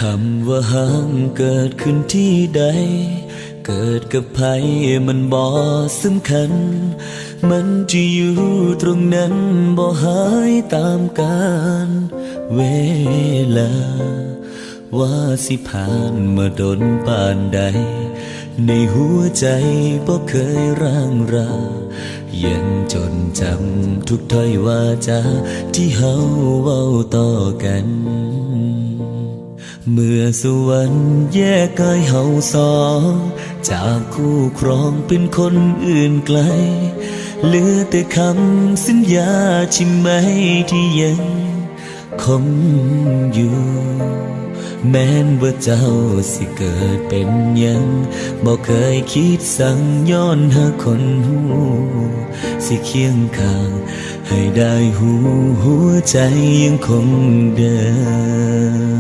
คำว่าห้างเกิดขึ้นที่ใดเกิดกับใครมันบ่สำคัญมันจะอยู่ตรงนั้นบ่หายตามกาลเวลาว่าสิผ่านมาดนปานใดในหัวใจบ่เคยร่างรายังจดจำทุกถ้อยวาจาที่เฮาเว้าต่อกันเมื่อสวรรค์แยกกายเฮาสองจากคู่ครองเป็นคนอื่นไกลเหลือแต่คำสัญญาใช่ไหมที่ยังคงอยู่แม้นว่าเจ้าสิเกิดเป็นยังบ่เคยคิดสั่งย้อนหาคนหูสิเคียงข้างให้ได้หูหัวใจยังคงเดิ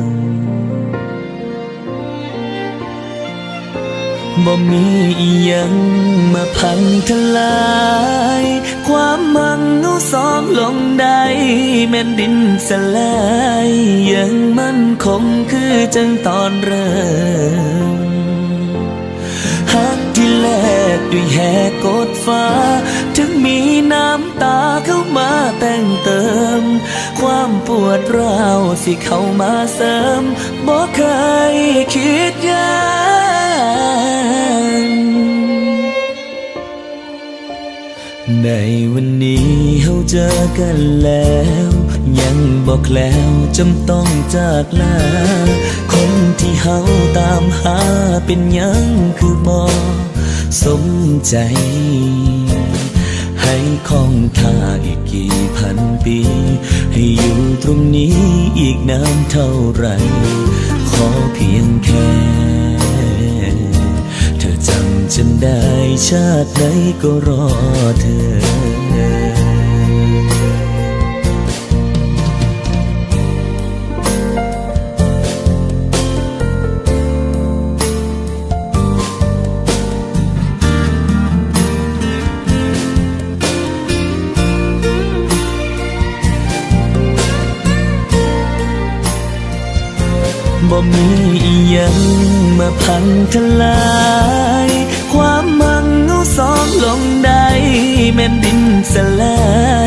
มบ่มีอีหยังมาพังทลายความมั่งเอาสองลงได้แม่นดินสลายยังมั่นคงคือจังตอนเริ่มหักที่แลกด้วยแหกกดฟ้าถึงมีน้ำตาเข้ามาแต่งเติมความปวดร้าวสิเข้ามาเสริมบ่เคยคิดยากในวันนี้เฮาเจอกันแล้วยังบอกแล้วจำต้องจากลาคนที่เฮาตามหาเป็นยังคือบ่สมใจให้คงท่าอีกกี่พันปีให้อยู่ตรงนี้อีกนานเท่าไรขอเพียงแค่เธอจำฉันได้ชาติไหนก็รอเธอบ่มีอีหยังมาพังทลายความมั่งเอาสองลงได้แม่นดินสลา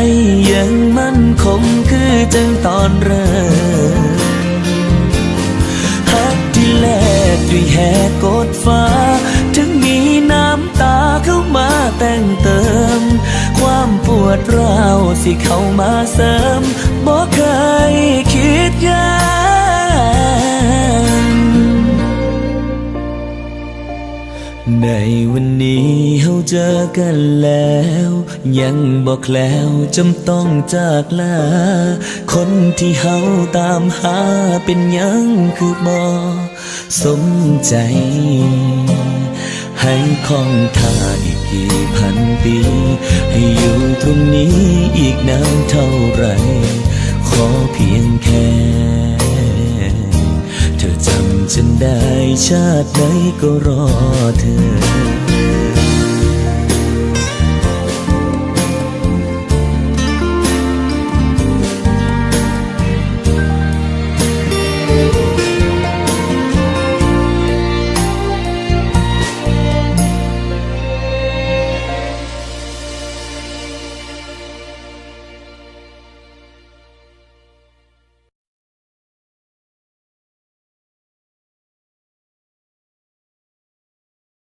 ยยังมั่นคงคือจังตอนเริ่มหักที่แลกด้วยแหกกดฟ้าถึงมีน้ำตาเข้ามาแต่งเติมความปวดร้าวสิเข้ามาเสริมบ่เคยคิดยากในวันนี้เฮาเจอกันแล้วยังบอกแล้วจำต้องจากลาคนที่เฮาตามหาเป็นยังคือบ่สมใจให้คงท่าอีกกี่พันปีให้อยู่ตรงนี้อีกนานเท่าไรขอเพียงแค่เธอจำฉันได้ชาติไหนก็รอเธอ